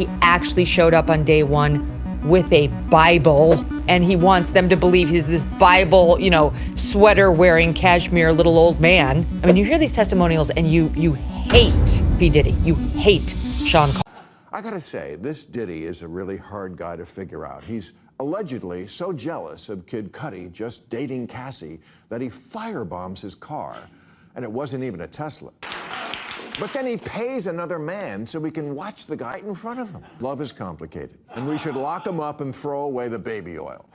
He actually showed up on day one with a Bible, and he wants them to believe he's this Bible, sweater wearing cashmere little old man. I mean, you hear these testimonials and you hate P. Diddy. You hate Sean Combs. I gotta say, this Diddy is a really hard guy to figure out. He's allegedly so jealous of Kid Cudi just dating Cassie that he firebombs his car, and it wasn't even a Tesla. But then he pays another man so we can watch the guy in front of him. Love is complicated, and we should lock him up and throw away the baby oil.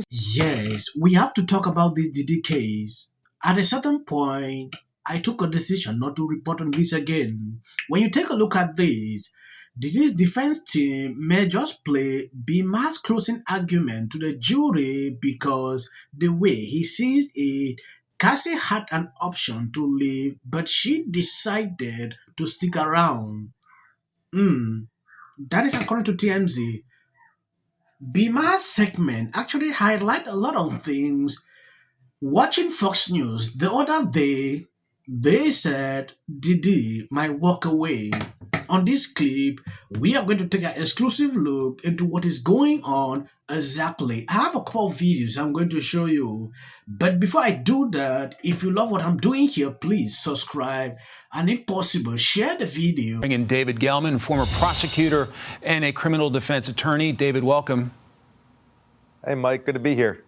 Yes, we have to talk about this Diddy case. At a certain point, I took a decision not to report on this again. When you take a look at this, Diddy's defense team may just play Bill Maher's closing argument to the jury because the way he sees it, Cassie had an option to leave, but she decided to stick around. That is according to TMZ. Bill Maher's segment actually highlight a lot of things. Watching Fox News the other day, they said Diddy might walk away. On this clip, we are going to take an exclusive look into what is going on exactly. I have a couple of videos I'm going to show you. But before I do that, if you love what I'm doing here, please subscribe. And if possible, share the video. Bring in David Gelman, former prosecutor and a criminal defense attorney. David, welcome. Hey, Mike, good to be here.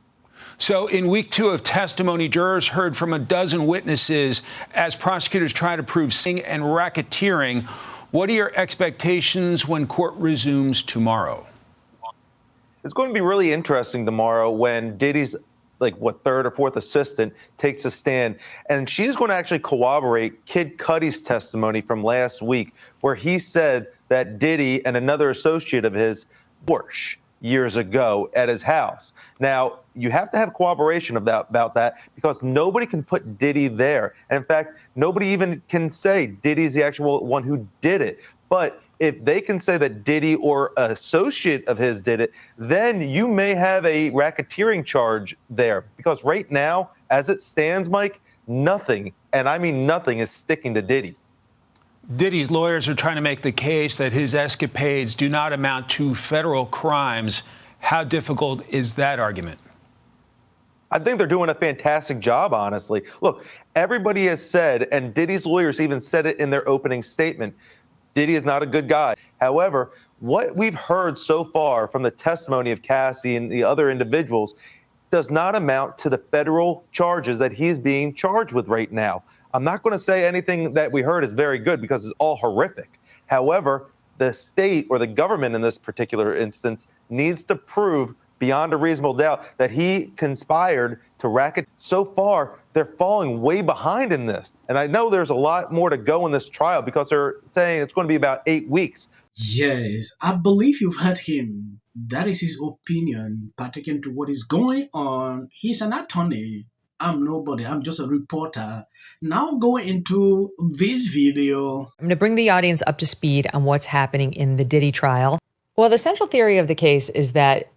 So in week 2 of testimony, jurors heard from a dozen witnesses as prosecutors try to prove sting and racketeering. What are your expectations when court resumes tomorrow? It's going to be really interesting tomorrow when Diddy's third or fourth assistant takes a stand, and she's going to actually corroborate Kid Cudi's testimony from last week, where he said that Diddy and another associate of his Porsche years ago at his house. Now, you have to have cooperation about that because nobody can put Diddy there. And in fact, nobody even can say Diddy's the actual one who did it. But if they can say that Diddy or an associate of his did it, then you may have a racketeering charge there. Because right now, as it stands, Mike, nothing, and I mean nothing, is sticking to Diddy. Diddy's lawyers are trying to make the case that his escapades do not amount to federal crimes. How difficult is that argument? I think they're doing a fantastic job, honestly. Look, everybody has said, and Diddy's lawyers even said it in their opening statement, Diddy is not a good guy. However, what we've heard so far from the testimony of Cassie and the other individuals does not amount to the federal charges that he's being charged with right now. I'm not going to say anything that we heard is very good because it's all horrific. However, the state or the government in this particular instance needs to prove beyond a reasonable doubt that he conspired to racket. So far, they're falling way behind in this. And I know there's a lot more to go in this trial because they're saying it's going to be about 8 weeks. Yes, I believe you've heard him. That is his opinion pertaining to what is going on. He's an attorney. I'm nobody. I'm just a reporter. Now going into this video. I'm going to bring the audience up to speed on what's happening in the Diddy trial. Well, the central theory of the case is that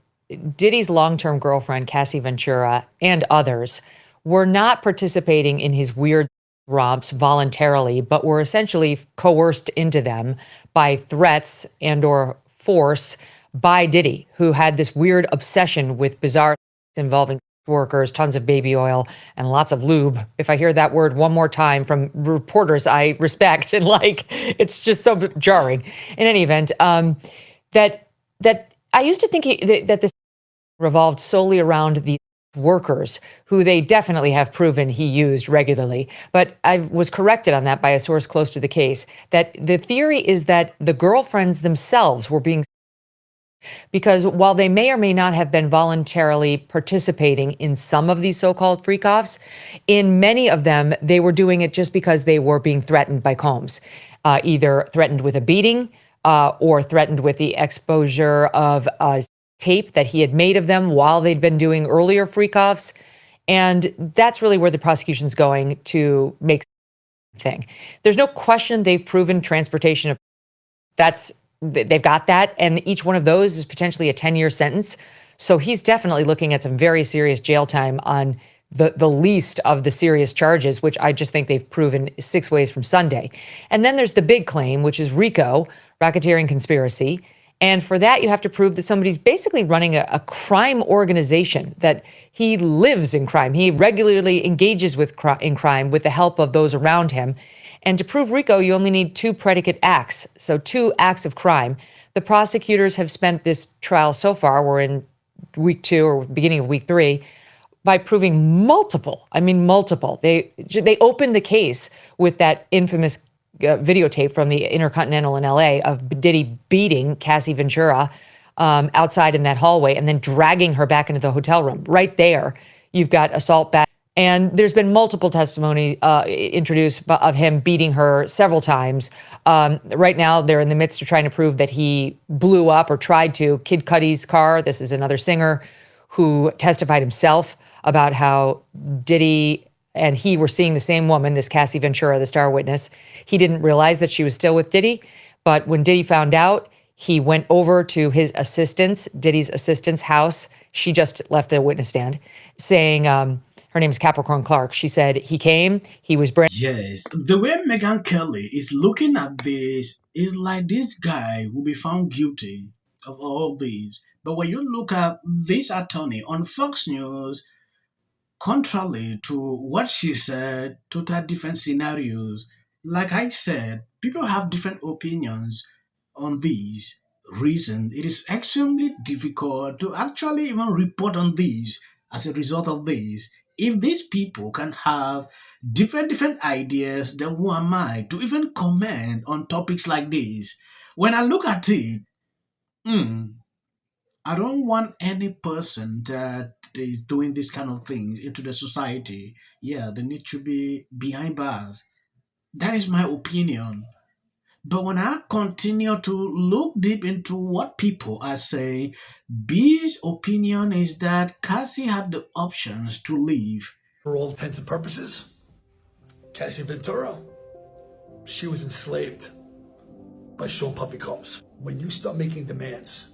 Diddy's long-term girlfriend, Cassie Ventura, and others were not participating in his weird romps voluntarily, but were essentially coerced into them by threats and or force by Diddy, who had this weird obsession with bizarre involving workers, tons of baby oil, and lots of lube. If I hear that word one more time from reporters I respect, and it's just so jarring. In any event, that I used to think that this revolved solely around the workers, who they definitely have proven he used regularly. But I was corrected on that by a source close to the case, that the theory is that the girlfriends themselves were being, because while they may or may not have been voluntarily participating in some of these so-called freak-offs, in many of them, they were doing it just because they were being threatened by Combs, either threatened with a beating or threatened with the exposure of tape that he had made of them while they'd been doing earlier freak-offs. And that's really where the prosecution's going to make thing. There's no question they've proven transportation of, they've got that, and each one of those is potentially a 10-year sentence. So he's definitely looking at some very serious jail time on the least of the serious charges, which I just think they've proven 6 ways from Sunday. And then there's the big claim, which is RICO, racketeering conspiracy. And for that, you have to prove that somebody's basically running a crime organization, that he lives in crime. He regularly engages in crime with the help of those around him. And to prove RICO, you only need 2 predicate acts, so 2 acts of crime. The prosecutors have spent this trial so far, we're in week 2 or beginning of week 3, by proving multiple. I mean, multiple. They opened the case with that infamous videotape from the Intercontinental in LA of Diddy beating Cassie Ventura outside in that hallway and then dragging her back into the hotel room. Right there, you've got assault back. And there's been multiple testimony introduced of him beating her several times. Right now, they're in the midst of trying to prove that he blew up or tried to Kid Cudi's car. This is another singer who testified himself about how Diddy and he were seeing the same woman, this Cassie Ventura, the star witness. He didn't realize that she was still with Diddy, but when Diddy found out, he went over to his assistant's, Diddy's assistant's house. She just left the witness stand, saying, her name is Capricorn Clark. She said he came, he was brand. Yes, the way Meghan Kelly is looking at this is like this guy will be found guilty of all these. But when you look at this attorney on Fox News, contrary to what she said, total different scenarios. Like I said, people have different opinions on these reasons. It is extremely difficult to actually even report on these as a result of this. If these people can have different ideas, then who am I to even comment on topics like this? When I look at it, I don't want any person that is doing this kind of thing into the society. Yeah, they need to be behind bars. That is my opinion. But when I continue to look deep into what people are saying, B's opinion is that Cassie had the options to leave. For all intents and purposes, Cassie Ventura, she was enslaved by Sean Puffy Combs. When you start making demands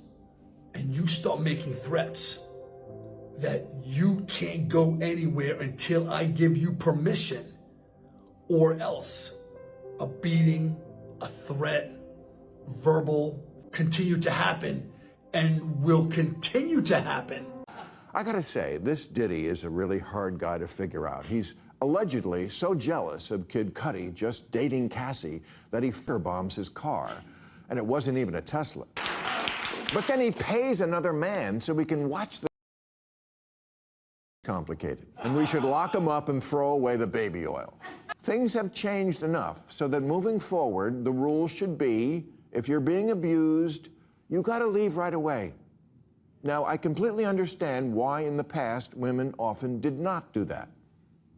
and you start making threats that you can't go anywhere until I give you permission, or else a beating, a threat, verbal, continue to happen and will continue to happen. I gotta say, this Diddy is a really hard guy to figure out. He's allegedly so jealous of Kid Cudi just dating Cassie that he firebombs his car. And it wasn't even a Tesla. But then he pays another man so we can watch the complicated. And we should lock him up and throw away the baby oil. Things have changed enough so that moving forward, the rule should be, if you're being abused, you gotta leave right away. Now, I completely understand why in the past women often did not do that.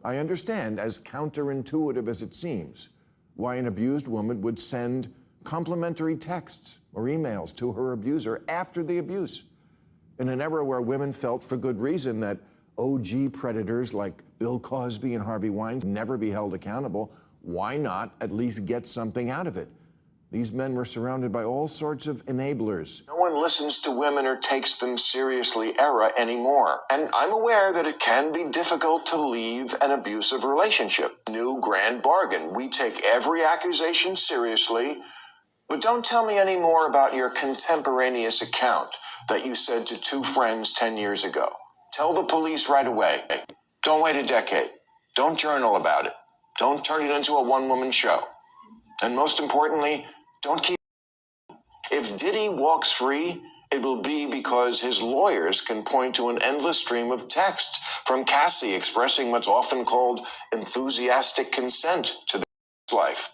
I understand, as counterintuitive as it seems, why an abused woman would send complimentary texts or emails to her abuser after the abuse. In an era where women felt, for good reason, that OG predators like Bill Cosby and Harvey Weinstein never be held accountable, why not at least get something out of it? These men were surrounded by all sorts of enablers. No one listens to women or takes them seriously era anymore. And I'm aware that it can be difficult to leave an abusive relationship. New grand bargain. We take every accusation seriously. But don't tell me any more about your contemporaneous account that you said to 2 friends 10 years ago. Tell the police right away. Don't wait a decade. Don't journal about it. Don't turn it into a one-woman show. And most importantly, don't keep. If Diddy walks free, it will be because his lawyers can point to an endless stream of texts from Cassie expressing what's often called enthusiastic consent to their life.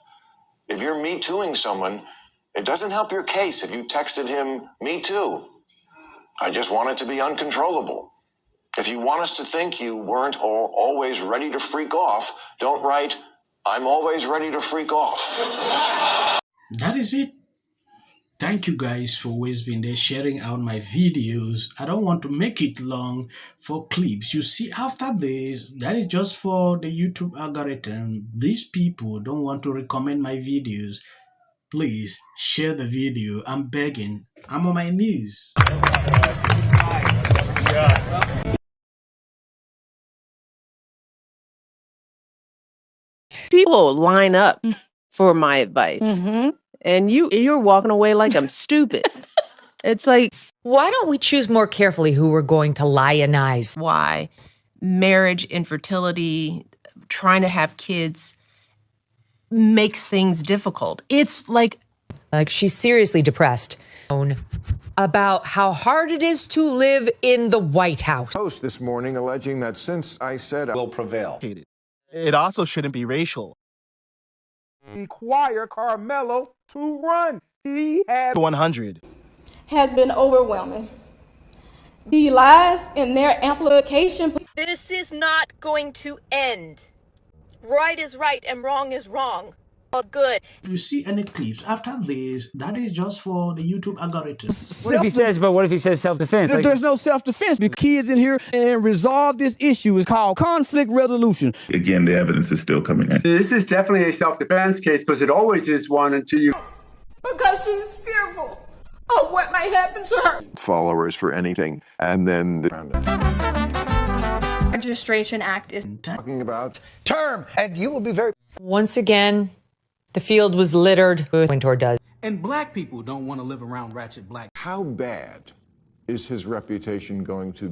If you're Me Tooing someone, it doesn't help your case if you texted him, "Me too. I just want it to be uncontrollable." If you want us to think you weren't always ready to freak off, don't write, "I'm always ready to freak off." That is it. Thank you guys for always being there sharing out my videos. I don't want to make it long for clips. You see, after this, that is just for the YouTube algorithm. These people don't want to recommend my videos. Please share the video. I'm begging. I'm on my knees. People line up for my advice. and you're walking away like I'm stupid. It's like, Why don't we choose more carefully who we're going to lionize? why marriage, infertility, trying to have kids makes things difficult. It's like She's seriously depressed about how hard it is to live in the White House. Post this morning alleging that since I said I will prevail. It also shouldn't be racial. Require Carmelo to run. He had 100. Has been overwhelming. The lies and their amplification. This is not going to end. Right is right and wrong is wrong. All good. If you see any clips after this, that is just for the YouTube algorithm. what if he says self-defense? There's no self-defense because kids in here and resolve this issue is called conflict resolution. Again, the evidence is still coming in. This is definitely a self-defense case because it always is one until you... Because she's fearful of what might happen to her. Followers for anything. And then Registration Act is talking about Term, and you will be very... Once again, the field was littered with Wintour does. And black people don't want to live around ratchet black. how bad is his reputation going to